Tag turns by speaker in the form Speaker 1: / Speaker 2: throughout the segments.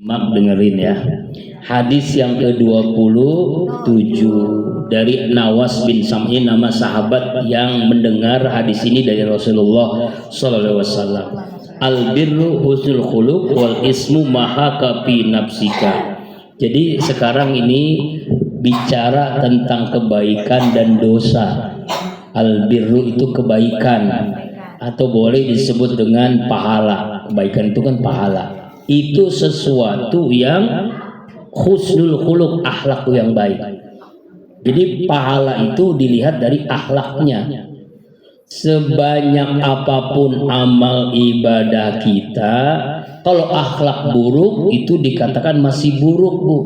Speaker 1: Mak dengerin ya. Hadis yang ke-27 dari Nawas bin Sam'in, nama sahabat yang mendengar hadis ini dari Rasulullah sallallahu alaihi wasallam. Al-birru husnul khuluq wal ismu mahaka fi nafsika. Jadi sekarang ini bicara tentang kebaikan dan dosa. Al-birru itu kebaikan atau boleh disebut dengan pahala. Kebaikan itu kan pahala. Itu sesuatu yang husnul khuluq, akhlak yang baik. Jadi pahala itu dilihat dari akhlaknya. Sebanyak apapun amal ibadah kita, kalau akhlak buruk itu dikatakan masih buruk, Bu.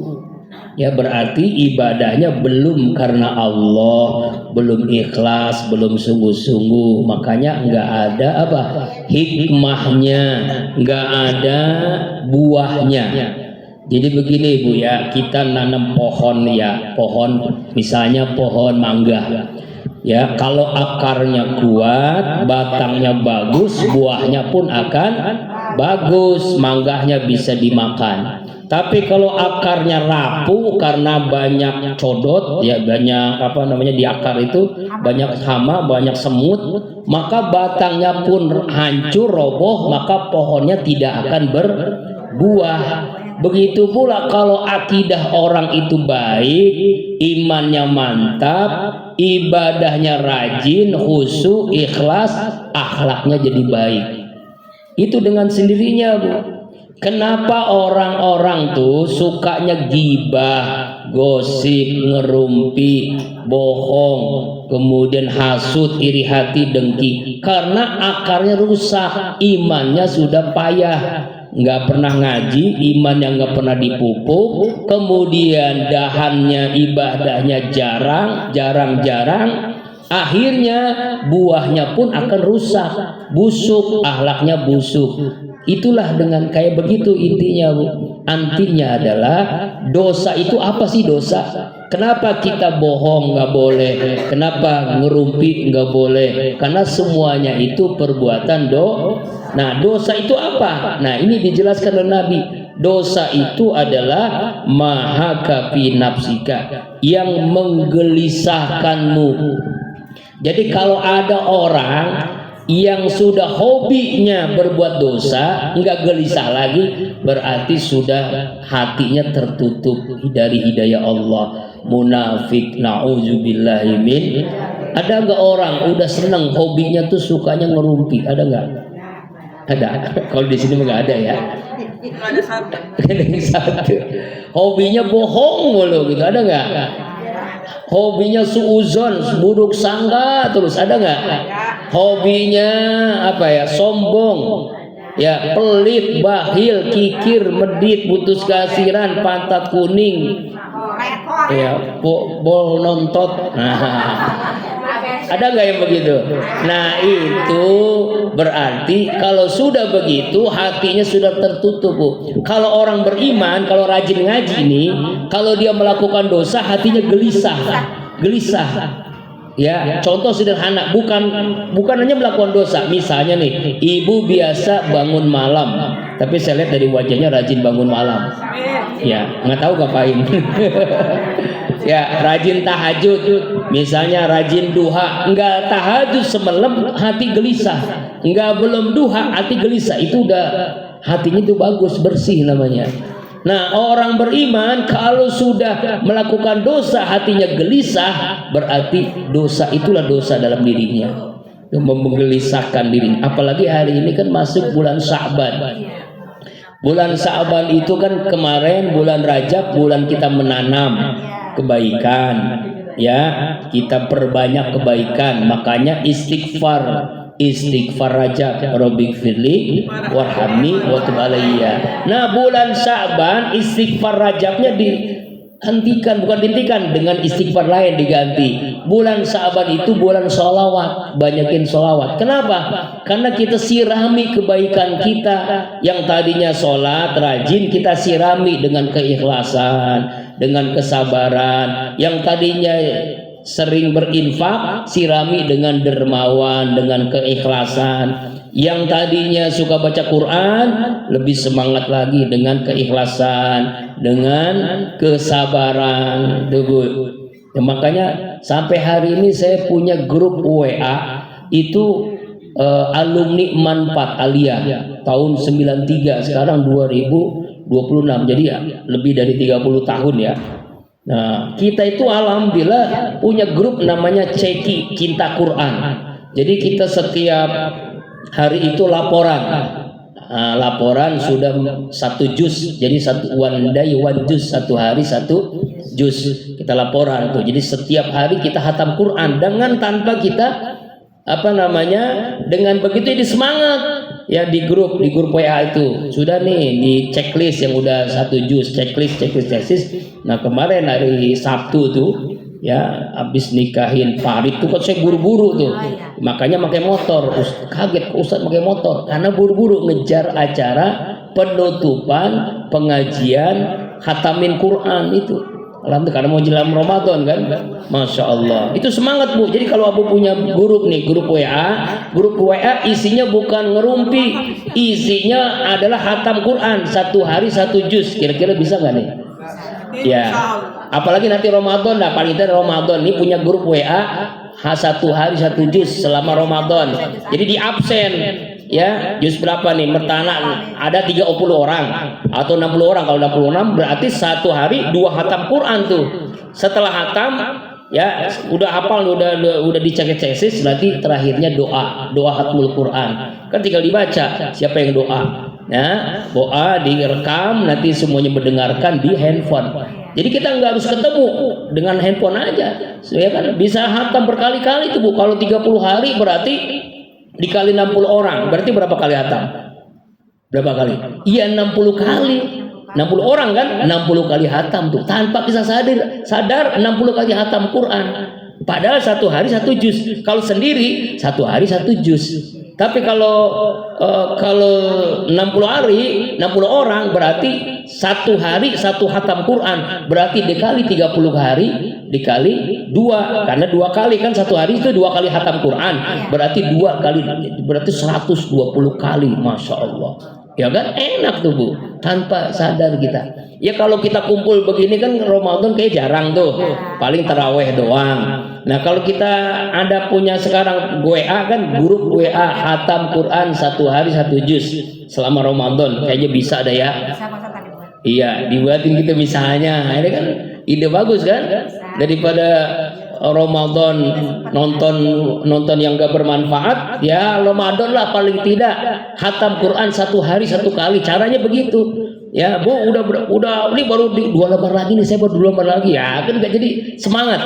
Speaker 1: Ya berarti ibadahnya belum karena Allah, belum ikhlas, belum sungguh-sungguh. Makanya nggak ada apa hikmahnya, nggak ada buahnya. Jadi begini Bu ya, kita nanam pohon ya, pohon misalnya pohon mangga. Ya, kalau akarnya kuat, batangnya bagus, buahnya pun akan bagus, mangganya bisa dimakan. Tapi kalau akarnya rapuh karena banyak codot, ya banyak di akar itu banyak hama, banyak semut, maka batangnya pun hancur, roboh, maka pohonnya tidak akan berbuah. Begitu pula kalau akidah orang itu baik, imannya mantap, ibadahnya rajin, khusyuk, ikhlas, akhlaknya jadi baik. Itu dengan sendirinya, Bu. Kenapa orang-orang tuh sukanya gibah, gosip, ngerumpi, bohong, kemudian hasut, iri hati, dengki? Karena akarnya rusak, imannya sudah payah, nggak pernah ngaji, iman yang nggak pernah dipupuk, kemudian dahannya ibadahnya jarang, akhirnya buahnya pun akan rusak, busuk, akhlaknya busuk. Itulah dengan kayak begitu intinya, Bu. Antinya adalah dosa itu apa sih dosa? Kenapa kita bohong nggak boleh? Kenapa ngerumpi nggak boleh? Karena semuanya itu perbuatan Nah, dosa itu apa? Nah, ini dijelaskan oleh Nabi. Dosa itu adalah mahaka fi nafsika, yang menggelisahkanmu. Jadi kalau ada orang yang sudah hobinya berbuat dosa, nggak gelisah lagi, berarti sudah hatinya tertutup dari hidayah Allah. Munafik, na'udzubillahi min. Ada nggak orang udah seneng hobinya tuh sukanya ngerumpi? Ada nggak? Ada. Kalau di sini nggak ada ya. Ada satu. Hobinya bohong mulu gitu. Ada nggak? Hobinya suuzon, buruk sangka terus, ada nggak? Hobinya sombong, ya, pelit, bakhil, kikir, medit, putus kasiran, pantat kuning, ya, bol nontot. Ada nggak yang begitu? Nah, itu berarti kalau sudah begitu hatinya sudah tertutup, Bu. Kalau orang beriman, kalau rajin ngaji nih, kalau dia melakukan dosa hatinya gelisah. Ya, contoh sederhana, bukan hanya melakukan dosa. Misalnya nih, ibu biasa bangun malam, tapi saya lihat dari wajahnya rajin bangun malam. Ya, nggak tahu ngapain. Ya, rajin tahajud, misalnya rajin duha, enggak tahajud semalam hati gelisah, enggak belum duha hati gelisah, itu udah hatinya itu bagus, bersih namanya. Nah, orang beriman kalau sudah melakukan dosa hatinya gelisah, berarti dosa itulah dosa dalam dirinya, yang menggelisahkan dirinya. Apalagi hari ini kan masuk bulan Sya'ban. Bulan Sya'ban itu kan kemarin bulan Rajab, bulan kita menanam kebaikan, ya, kita perbanyak kebaikan. Makanya istighfar Rajab, Rabbighfirli warhamni wa tub alayya. Nah, bulan Sya'ban istighfar Rajabnya dihentikan, bukan dihentikan, dengan istighfar lain diganti. Bulan Sya'ban itu bulan sholawat, banyakin sholawat. Kenapa? Karena kita sirami kebaikan kita yang tadinya sholat rajin, kita sirami dengan keikhlasan, dengan kesabaran. Yang tadinya sering berinfak, sirami dengan dermawan, dengan keikhlasan. Yang tadinya suka baca Quran, lebih semangat lagi dengan keikhlasan, dengan kesabaran. Tuh Bu. Ya, makanya sampai hari ini saya punya grup WA itu alumni Manfaat Aliyah tahun 93, sekarang 2026. Jadi ya lebih dari 30 tahun ya. Nah, kita itu alhamdulillah punya grup namanya Ceki Cinta Quran. Jadi kita setiap hari itu laporan. Laporan sudah 1 juz. Jadi one day one juz, 1 hari 1 juz kita laporan tuh. Jadi setiap hari kita khatam Quran dengan tanpa kita dengan begitu jadi semangat ya di grup WA itu sudah nih di checklist yang udah 1 juz, checklist. Nah kemarin hari Sabtu tuh ya habis nikahin Farid tuh kan saya buru-buru tuh, makanya pakai motor. Kaget Ustaz pakai motor karena buru-buru ngejar acara penutupan pengajian khatamin Quran itu. Alhamdulillah karena mau jelang Ramadan kan. Masya Allah itu semangat Bu. Jadi kalau Abu punya grup nih, grup WA isinya bukan ngerumpi, isinya adalah khatam Quran 1 hari 1 juz. Kira-kira bisa nggak nih? Ya apalagi nanti Ramadan, paling tidak Ramadan ini punya grup WA 1 hari 1 juz selama Ramadan. Jadi di absen ya, juz berapa nih mertana ada 30 orang atau 60 orang. Kalau 66 berarti 1 hari 2 khatam Quran tuh. Setelah khatam ya udah hafal, udah dicek tesis, nanti terakhirnya doa khatmul Quran. Kan tinggal dibaca siapa yang doa. Nah, doa direkam, nanti semuanya mendengarkan di handphone. Jadi kita nggak harus ketemu, dengan handphone aja. Ya kan bisa khatam berkali-kali tuh Bu. Kalau 30 hari berarti dikali 60 orang, berarti berapa kali khatam? Berapa kali? Iya 60 kali. 60 orang kan? 60 kali khatam tuh. Tanpa kita sadar 60 kali khatam Quran. Padahal 1 hari 1 juz. Kalau sendiri 1 hari 1 juz. Tapi kalau 60 hari 60 orang berarti 1 hari 1 khatam Quran. Berarti dikali 30 hari dikali 2, karena 2 kali kan 1 hari itu 2 kali khatam Quran. Berarti 2 kali, berarti 120 kali. Masya Allah. Ya kan enak tuh Bu, tanpa sadar kita. Ya kalau kita kumpul begini kan Ramadan kayak jarang tuh, paling taraweh doang. Nah kalau kita ada punya sekarang WA kan, grup WA khatam Quran 1 hari 1 juz selama Ramadan, kayaknya bisa ada ya. Iya dibuatin gitu misalnya, ini kan ide bagus kan, daripada Ramadan nonton yang gak bermanfaat, ya Ramadan lah paling tidak khatam Quran 1 hari 1 kali. Caranya begitu ya Bu. Udah ini baru 2 lembar lagi nih, saya baru 2 lembar lagi ya kan, gak jadi semangat.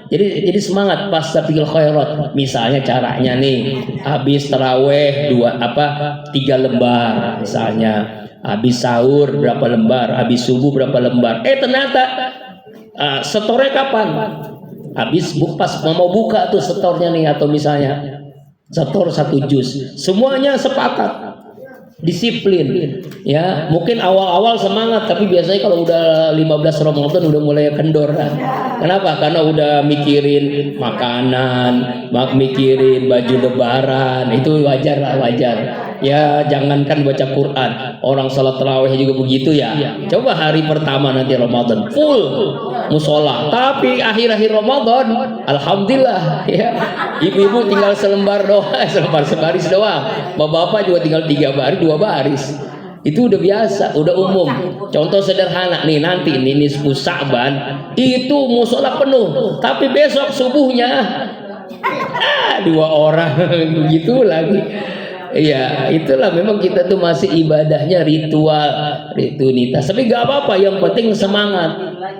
Speaker 1: Jadi semangat pas tafikul khairat. Misalnya caranya nih, habis taraweh 3 lembar misalnya, habis sahur berapa lembar, habis subuh berapa lembar. Ternyata setornya kapan? Habis pas mau buka tuh setornya nih, atau misalnya setor 1 juz. Semuanya sepakat, disiplin ya. Mungkin awal-awal semangat, tapi biasanya kalau udah 15 Ramadan udah mulai kendor kan. Kenapa? Karena udah mikirin makanan, mikirin baju lebaran. Itu wajar lah, wajar. Ya jangankan baca Quran, orang salat tarawih juga begitu ya. Coba hari pertama nanti Ramadan full musola, tapi akhir-akhir Ramadan alhamdulillah ya, ibu-ibu tinggal selembar doang, sebaris doang. Bapak-bapak juga tinggal 3 baris 2 baris. Itu udah biasa, udah umum. Contoh sederhana nih, nanti ini nisfu Sa'ban itu musola penuh, tapi besok subuhnya 2 orang begitu lagi. Iya, itulah memang kita tuh masih ibadahnya rutinitas. Tapi gak apa-apa, yang penting semangat.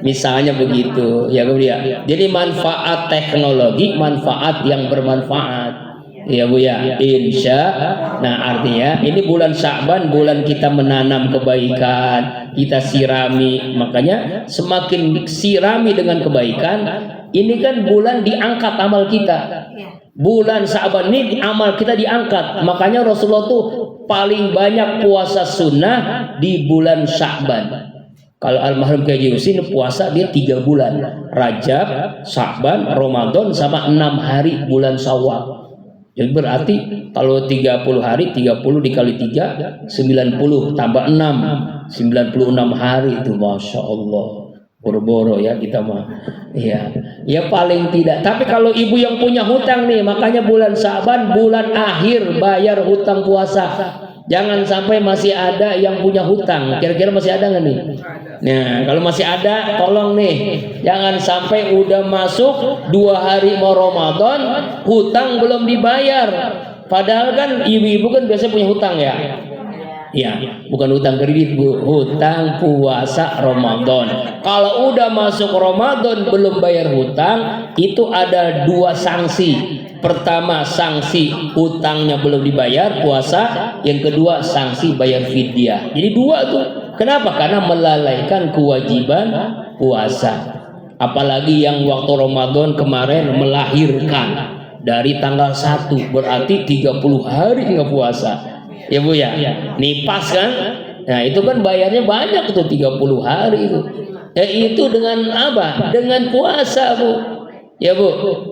Speaker 1: Misalnya begitu, ya kemudian. Jadi manfaat teknologi, manfaat yang bermanfaat. Ya Bu ya, insya. Nah artinya ini bulan Sya'ban, bulan kita menanam kebaikan, kita sirami. Makanya semakin sirami dengan kebaikan, ini kan bulan diangkat amal kita. Bulan Sya'ban ini amal kita diangkat. Makanya Rasulullah tuh paling banyak puasa sunnah di bulan Sya'ban. Kalau almarhum Kiai Husin puasa dia 3 bulan, Rajab, Sya'ban, Ramadan sama 6 hari bulan Syawal. Jadi berarti kalau 30 hari 30 dikali 3 90 tambah 6 96 hari itu, Masya Allah. Boro-boro ya kita mah. Ya paling tidak. Tapi kalau ibu yang punya hutang nih, makanya bulan Sya'ban bulan akhir bayar hutang puasa. Jangan sampai masih ada yang punya hutang. Kira-kira masih ada nggak nih? Nah, kalau masih ada, tolong nih, jangan sampai udah masuk 2 hari mau Ramadan, hutang belum dibayar. Padahal kan ibu-ibu kan biasa punya hutang ya. Ya, bukan hutang kredit, Bu. Hutang puasa Ramadan. Kalau udah masuk Ramadan belum bayar hutang, itu ada 2 sanksi. Pertama, sanksi hutangnya belum dibayar puasa. Yang kedua, sanksi bayar fidyah. Jadi 2 tuh. Kenapa? Karena melalaikan kewajiban puasa. Apalagi yang waktu Ramadan kemarin melahirkan dari tanggal 1, berarti 30 hari nggak puasa. Ya Bu ya, nih pas kan? Nah itu kan bayarnya banyak tuh 30 hari itu. Itu dengan apa? Dengan puasa Bu. Ya Bu,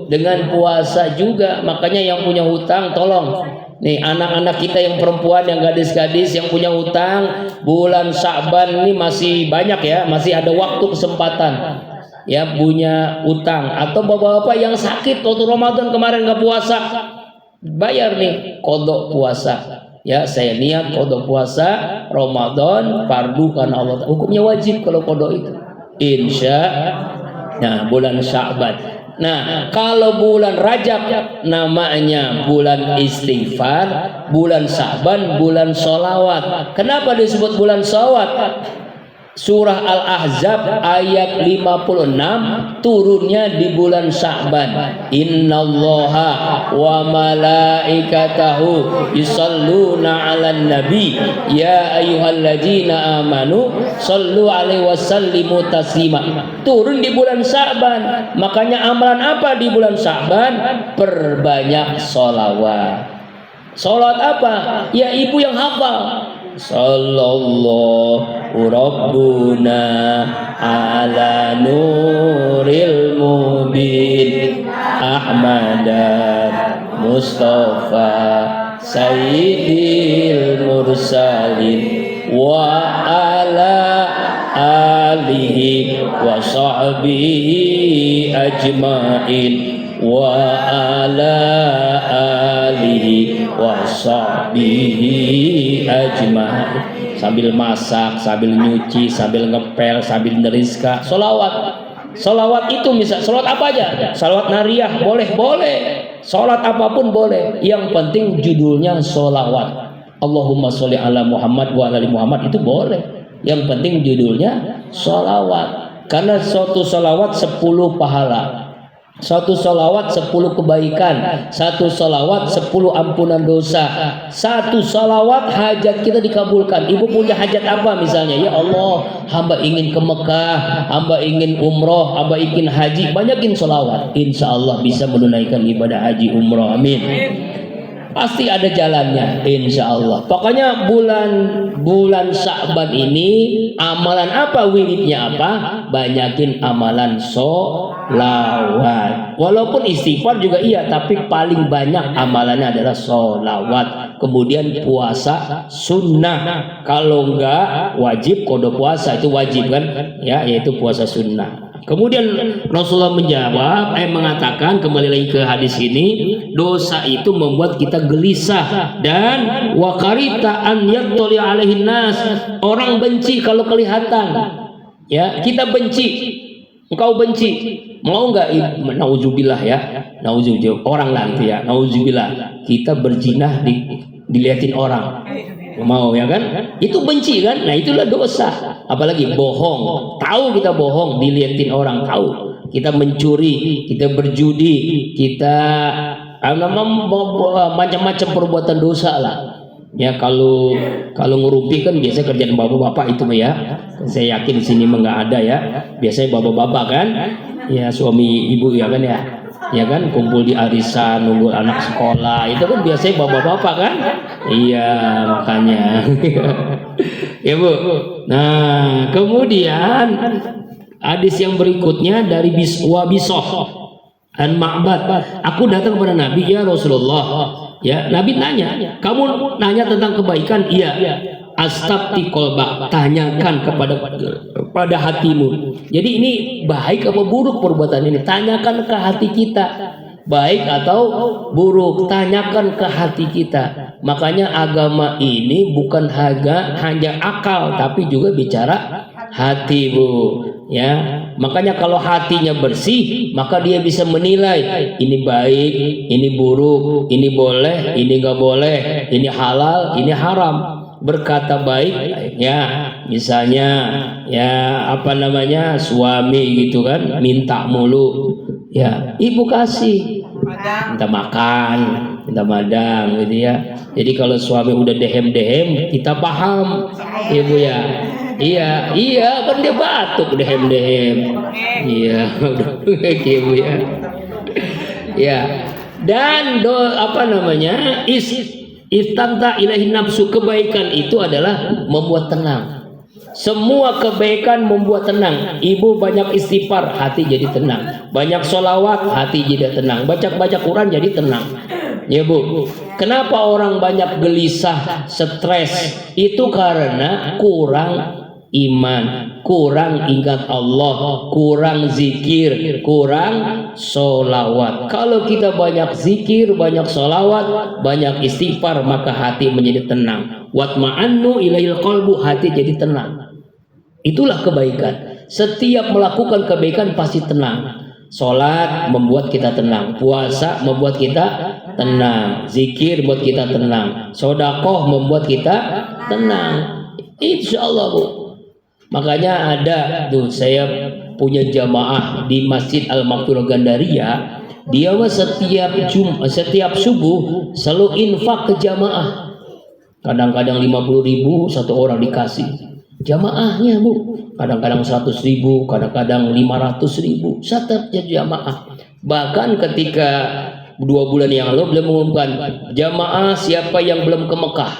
Speaker 1: dengan puasa juga. Makanya yang punya hutang tolong. Nih anak-anak kita yang perempuan, yang gadis-gadis yang punya hutang, bulan Sya'ban ini masih banyak ya, masih ada waktu kesempatan. Ya punya utang, atau bapak-bapak yang sakit waktu Ramadan kemarin nggak puasa, bayar nih kodok puasa. Ya saya niat kodok puasa Ramadan fardu karena Allah. Hukumnya wajib kalau kodok itu. Nah bulan Sya'ban. Nah kalau bulan Rajab namanya bulan istighfar, bulan Sya'ban bulan sholawat. Kenapa disebut bulan sholawat? Surah Al-Ahzab ayat 56 turunnya di bulan Sya'ban. Innallaha wa malaikatahu yusalluna 'alan nabi ya ayyuhalladzina amanu shallu 'alaihi wasallimu taslima. Turun di bulan Sya'ban. Makanya amalan apa di bulan Sya'ban? Perbanyak sholawat. Sholawat apa? Ya ibu yang hafal. Sallallahu Rabbuna ala nuril mubin Ahmadan Mustafa Sayyidil Mursalin wa ala alihi wa sahbihi ajmain wa ala alihi wa sahbihi ajmain. Sambil masak, sambil nyuci, sambil ngepel, sambil neriska, solawat itu misal solawat apa aja, solawat nariyah boleh, solat apapun boleh, yang penting judulnya solawat. Allahumma sholli ala Muhammad wa ala ali Muhammad itu boleh, yang penting judulnya solawat. Karena suatu solawat 10 pahala, satu solawat 10 kebaikan, satu solawat 10 ampunan dosa, satu solawat hajat kita dikabulkan. Ibu punya hajat apa misalnya? Ya Allah, hamba ingin ke Mekah, hamba ingin umroh, hamba ingin haji. Banyakin solawat, insya Allah bisa menunaikan ibadah haji umroh. Amin. Pasti ada jalannya, insya Allah. Pokoknya bulan Sya'ban ini amalan apa, wiridnya apa? Banyakin amalan sholawat. Walaupun istighfar juga iya, tapi paling banyak amalannya adalah sholawat. Kemudian puasa sunnah. Kalau enggak wajib kodok puasa, itu wajib kan? Ya, yaitu puasa sunnah. Kemudian Rasulullah menjawab, mengatakan, kembali lagi ke hadis ini, dosa itu membuat kita gelisah dan wakarita an yattali alaihin nas. Orang benci kalau kelihatan. Ya, kita benci. Engkau benci. Mau enggak? Nauzubillah ya. Nauzubillah. Orang lah itu ya. Nauzubillah. Kita berzinah dilihatin orang. Mau ya kan? Itu benci kan? Nah itulah dosa. Apalagi bohong. Tahu kita bohong, dilihatin orang, tahu. Kita mencuri, kita berjudi, kita macam-macam perbuatan dosa lah. Ya kalau ngerumpi kan biasa kerjaan bapak-bapak itu ya. Saya yakin di sini mah nggak ada ya. Biasanya bapak-bapak kan, ya suami ibu ya kan ya. ya kan, kumpul di arisan nunggu anak sekolah, itu kan biasanya bapak-bapak kan, iya makanya. Ya Bu. Nah kemudian hadis yang berikutnya dari Wabisoh an Ma'bad, aku datang kepada Nabi, ya Rasulullah, ya Nabi nanya, kamu nanya tentang kebaikan? Iya. Astabti kolbak, tanyakan kepada hatimu. Jadi ini baik apa buruk perbuatan ini? Tanyakan ke hati kita, baik atau buruk, tanyakan ke hati kita. Makanya agama ini bukan hanya akal, tapi juga bicara hati Bu. Ya, makanya kalau hatinya bersih, maka dia bisa menilai ini baik, ini buruk, ini boleh, ini nggak boleh, ini halal, ini haram. Berkata baik, ya misalnya ya apa namanya, suami gitu kan minta mulu, ya ibu kasih, minta makan, minta madang gitu ya. Jadi kalau suami udah dehem kita paham, ibu ya. Iya kan dia batuk dehem, iya ibu ya. Ya, dan apa namanya, istamta ilahi nafsu, kebaikan itu adalah membuat tenang. Semua kebaikan membuat tenang. Ibu banyak istighfar, hati jadi tenang. Banyak sholawat, hati jadi tenang. Baca Quran jadi tenang. Ya Bu. Kenapa orang banyak gelisah, stres? Itu karena kurang iman, kurang ingat Allah, kurang zikir, kurang sholawat. Kalau kita banyak zikir, banyak sholawat, banyak istighfar, maka hati menjadi tenang. Watma'annu ilail qalbu, hati jadi tenang. Itulah kebaikan. Setiap melakukan kebaikan pasti tenang. Sholat membuat kita tenang, puasa membuat kita tenang, zikir membuat kita tenang, sedekah membuat kita tenang. Insya Allah Bu. Makanya ada tuh, saya punya jamaah di Masjid Al-Makturah Gandaria, dia setiap subuh selalu infak ke jamaah. Kadang-kadang 50.000 satu orang dikasih jamaahnya Bu, kadang-kadang 100.000, kadang-kadang 500.000 setiap jamaah. Bahkan ketika 2 bulan yang lalu beliau mengumumkan, jamaah siapa yang belum ke Mekah,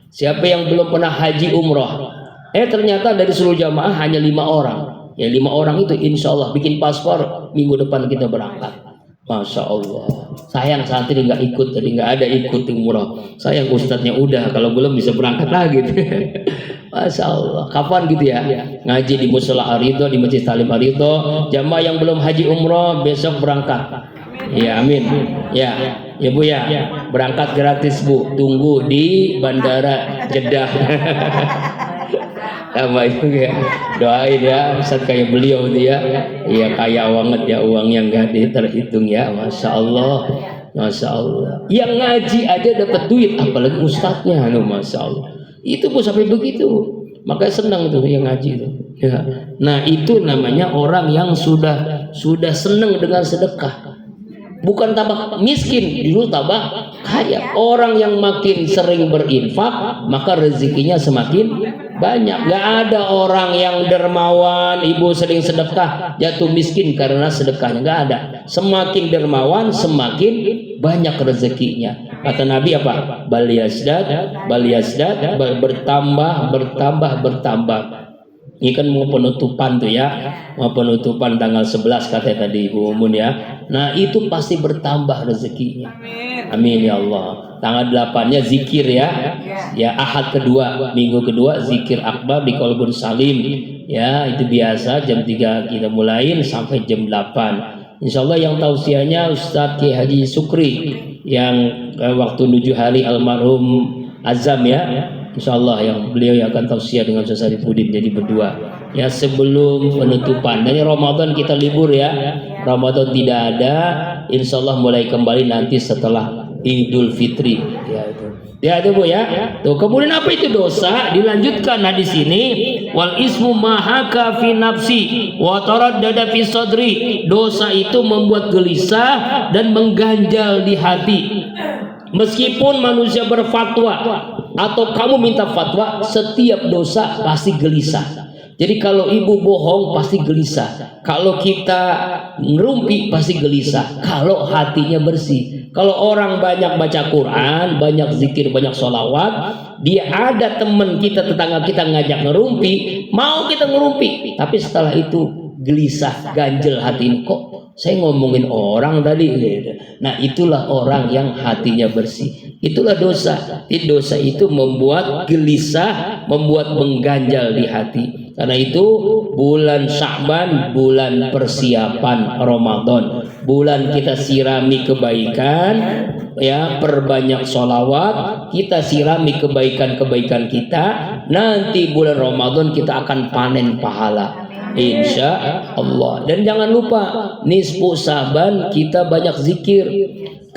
Speaker 1: siapa yang belum pernah haji umroh, ternyata dari seluruh jamaah hanya 5 orang. Ya 5 orang itu insya Allah bikin paspor, minggu depan kita berangkat. Masya Allah. Sayang santri nggak ikut, tadi nggak ada ikut umroh. Sayang ustadznya udah, kalau belum bisa berangkat lagi. Masya Allah. Kapan gitu ya? Ngaji di Musola Arido, di Masjid Salim Arido. Jamaah yang belum haji umroh besok berangkat. Ya amin. Ya Bu ya. Berangkat gratis Bu. Tunggu di Bandara Jeddah. Sama itu ya, doain ya Ustaz kayak beliau itu ya. Iya kaya banget ya, uangnya nggak terhitung ya. Masya Allah, Masya Allah. Yang ngaji aja dapat duit, apalagi ustadznya, Masya Allah. Itu Bu sampai begitu, makanya senang tuh yang ngaji itu. Ya. Nah itu namanya orang yang sudah senang dengan sedekah. Bukan tambah miskin, dulu tambah kaya. Orang yang makin sering berinfak, maka rezekinya semakin banyak. Gak ada orang yang dermawan, ibu sering sedekah, jatuh miskin karena sedekahnya. Gak ada. Semakin dermawan, semakin banyak rezekinya. Kata Nabi apa? Bal yazdad, bertambah. Ini kan mau penutupan tuh ya, mau penutupan tanggal 11 katanya tadi Ibu Umun ya. Nah itu pasti bertambah rezekinya. Amin ya Allah. Tanggal 8-nya zikir ya. Ya Ahad kedua, minggu kedua zikir akbar di Qalbun Salim. Ya itu biasa jam 3 kita mulain sampai jam 8. Insya Allah yang tausiahnya Ustadz Ki Haji Sukri yang waktu 7 hari almarhum Azam ya. Insya Allah yang beliau yang akan tausiah dengan Ustaz Sarifudin jadi berdua ya sebelum penutupan. Dan Ramadan kita libur ya, Ramadan tidak ada, Insya Allah mulai kembali nanti setelah Idul Fitri ya itu. Ya itu Bu ya. Tuh kemudian apa itu dosa? Dilanjutkan hadis ini, wal ismu mahaka fi nafsi wa taraddada fi sadri. Dosa itu membuat gelisah dan mengganjal di hati. Meskipun manusia berfatwa atau kamu minta fatwa, setiap dosa pasti gelisah. Jadi kalau ibu bohong pasti gelisah. Kalau kita ngerumpi pasti gelisah. Kalau hatinya bersih. Kalau orang banyak baca Quran, banyak zikir, banyak sholawat, dia ada teman kita, tetangga kita ngajak ngerumpi, mau kita ngerumpi. Tapi setelah itu gelisah, ganjel hati ini. Kok saya ngomongin orang tadi? Nah itulah orang yang hatinya bersih. Itulah dosa. Dosa itu membuat gelisah, membuat mengganjal di hati. Karena itu bulan Sya'ban, bulan persiapan Ramadan, bulan kita sirami kebaikan, ya, perbanyak sholawat, kita sirami kebaikan-kebaikan kita. Nanti bulan Ramadan kita akan panen pahala, insya Allah. Dan jangan lupa nisfu Sya'ban kita banyak zikir,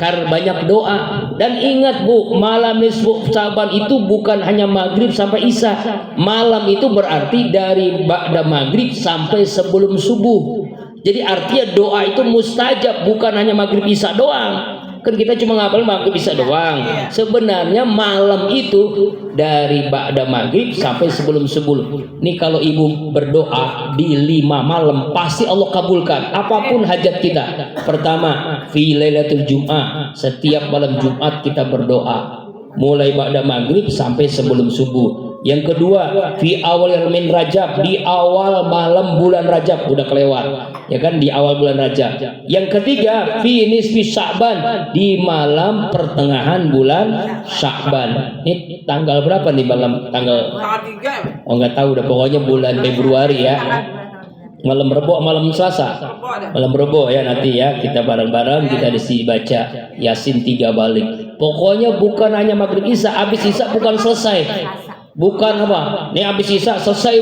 Speaker 1: banyak doa. Dan ingat Bu, malam nisfu Sya'ban itu bukan hanya maghrib sampai isya. Malam itu berarti dari ba'da maghrib sampai sebelum subuh. Jadi artinya doa itu mustajab, bukan hanya maghrib isya doang. Kan kita cuma ngapal maghrib isya doang. Sebenarnya malam itu dari ba'da maghrib sampai sebelum subuh. Nih kalau ibu berdoa di 5 malam pasti Allah kabulkan apapun hajat kita. Pertama, fi lailatul Jum'ah, setiap malam Jumat kita berdoa mulai ba'da maghrib sampai sebelum subuh. Yang kedua, fi awal min Rajab, di awal malam bulan Rajab, udah kelewat ya kan, di awal bulan Rajab. Yang ketiga, fi nisfi Sya'ban, di malam pertengahan bulan Sya'ban. Ini tanggal berapa nih malam? Tanggal 3. Oh nggak tahu udah, pokoknya bulan Februari ya. Malam Rebo, malam Selasa, malam Rebo ya, nanti ya kita bareng-bareng kita baca Yasin 3 balik. Pokoknya bukan hanya maghrib isya, habis isya bukan selesai. Bukan apa, nih habis isya selesai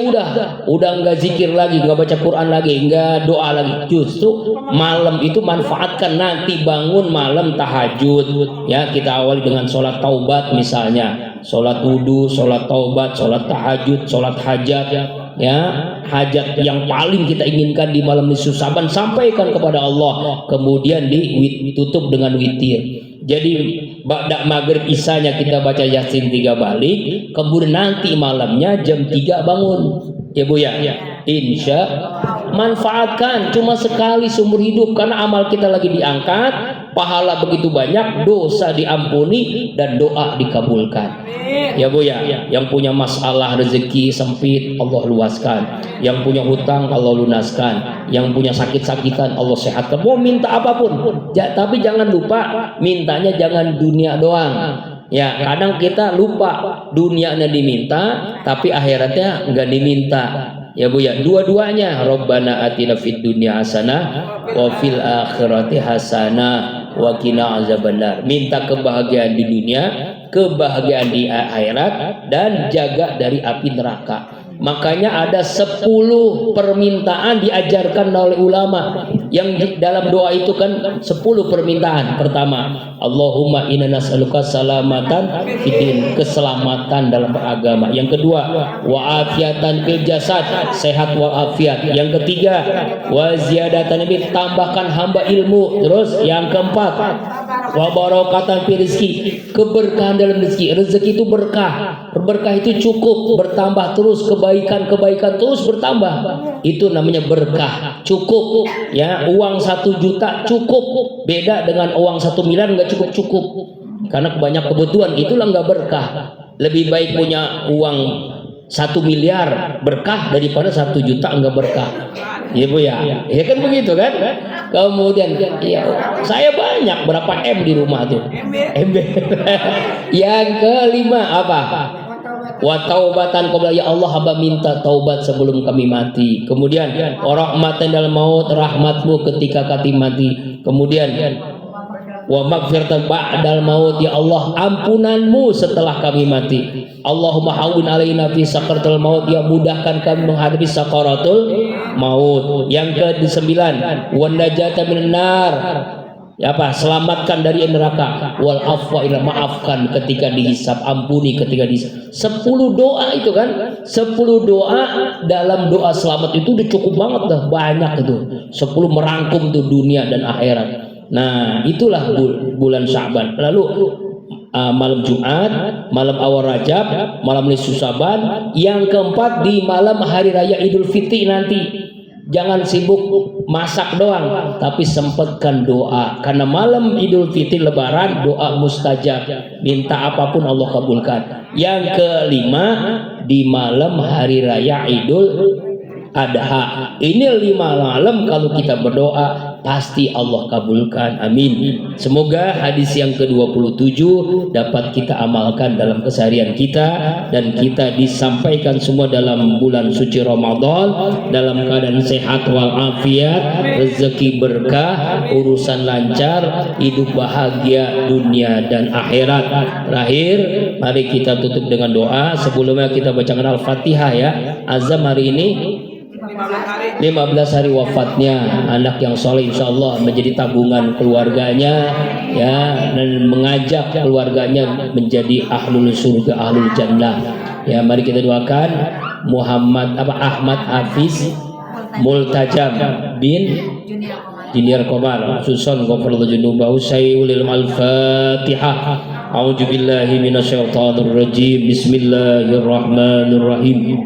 Speaker 1: udah nggak zikir lagi, nggak baca Quran lagi, nggak doa lagi. Justru malam itu manfaatkan, nanti bangun malam tahajud ya, kita awali dengan sholat taubat misalnya, sholat wudu, sholat taubat, sholat tahajud, sholat hajat ya, hajat yang paling kita inginkan di malam nisfu Sya'ban sampaikan kepada Allah, kemudian ditutup dengan witir. Jadi ba'da maghrib isanya kita baca Yasin 3 balik, kemudian nanti malamnya jam 3 bangun ya Bu ya. Insya manfaatkan, cuma sekali seumur hidup, karena amal kita lagi diangkat, pahala begitu banyak, dosa diampuni dan doa dikabulkan ya Bu ya. Yang punya masalah rezeki sempit Allah luaskan, yang punya hutang Allah lunaskan, yang punya sakit-sakitan Allah sehatkan. Mau minta apapun tapi jangan lupa mintanya jangan dunia doang ya. Kadang kita lupa dunianya diminta tapi akhiratnya enggak diminta ya Bu ya. Dua-duanya, Rabbana atina fid dunya hasanah wa fil akhirati hasanah wa qina azabannar. Minta kebahagiaan di dunia, kebahagiaan di akhirat, dan jaga dari api neraka. Makanya ada 10 permintaan diajarkan oleh ulama. Yang dalam doa itu kan 10 permintaan. Pertama, Allahumma inna nas'aluka salamatan fiddin, keselamatan dalam beragama. Yang kedua, wa afiatan fil jasad, sehat walafiat. Yang ketiga, wa ziyadatan bi, tambahkan hamba ilmu. Terus yang keempat, wa barakatan fil rizki, keberkahan dalam rezeki. Rezeki itu berkah. Berkah itu cukup, bertambah terus, kebaikan terus bertambah. Itu namanya berkah, cukup ya. Uang 1 juta cukup, beda dengan uang 1 miliar nggak cukup. Karena banyak kebutuhan, itulah nggak berkah. Lebih baik punya uang 1 miliar berkah daripada 1 juta nggak berkah ya Bu ya. Ya kan begitu kan. Kemudian ya, saya banyak berapa M di rumah tuh, MB. Yang kelima apa? Wa taubatan qabla, ya Allah hamba minta taubat sebelum kami mati. Kemudian wa rahmatan dalam maut, rahmatmu ketika kami mati. Kemudian wa maghfiratan ba'dal maut, ya Allah ampunanmu setelah kami mati. Allahumma hawwin alaina fi sakaratul maut, ya mudahkan kami menghadapi sakaratul maut. Yang ke-9, wan najata minan nar, ya apa, selamatkan dari neraka. Wal afwa, maafkan ketika dihisab, ampuni ketika dihisab. 10 doa itu kan, 10 doa dalam doa selamat itu udah cukup banget dah, banyak itu. 10 merangkum tuh dunia dan akhirat. Nah itulah bulan Sya'ban. Lalu malam Jumat, malam awal Rajab, malam nisfu Saban, yang keempat di malam hari raya Idul Fitri nanti. Jangan sibuk masak doang, tapi sempatkan doa, karena malam Idul Fitri Lebaran doa mustajab, minta apapun Allah kabulkan. Yang kelima di malam hari raya Idul Adha. Ini 5 malam kalau kita berdoa pasti Allah kabulkan. Amin. Semoga hadis yang ke-27 dapat kita amalkan dalam keseharian kita, dan kita disampaikan semua dalam bulan suci Ramadan dalam keadaan sehat walafiat, rezeki berkah, urusan lancar, hidup bahagia dunia dan akhirat. Terakhir, mari kita tutup dengan doa. Sebelumnya kita bacakan Al-Fatihah ya. Azam hari ini 15 hari wafatnya anak yang soleh, insya Allah menjadi tabungan keluarganya ya, dan mengajak keluarganya menjadi ahlul surga, ahlul jannah ya. Mari kita doakan Ahmad Hafiz Multajam bin Junior Komar Suson Ghafarullah Junubahu Sayyidul Al-Fatihah. A'udzubillahi minasyaitonir rajim. Bismillahirrahmanirrahim.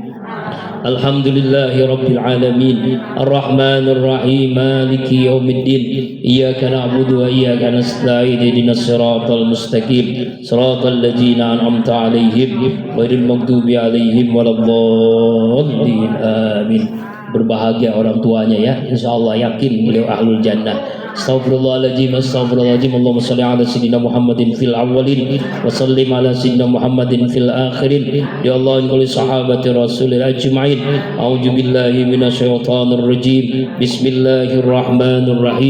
Speaker 1: Alhamdulillahi Rabbil Alamin Ar-Rahmanir Rahim Maliki Yawmiddin Iyyaka na'budu wa iyyaka nasta'in Ihdinas siratal mustaqim Siratal ladzina an'amta 'alaihim ghairil maghdubi 'alaihim waladdallin. Amin. Berbahagia orang tuanya ya, insyaallah yakin beliau ahlul jannah. Astaghfirullahaladzim, astaghfirullahaladzim. Allahumma salli ala sayyidina Muhammadin fil awwalin wa sallim ala sayyidina Muhammadin fil akhirin. Ya Allah, kulli sahabati rasulil ajma'in. A'udzu billahi minasyaitonir rajim. Bismillahirrahmanirrahim.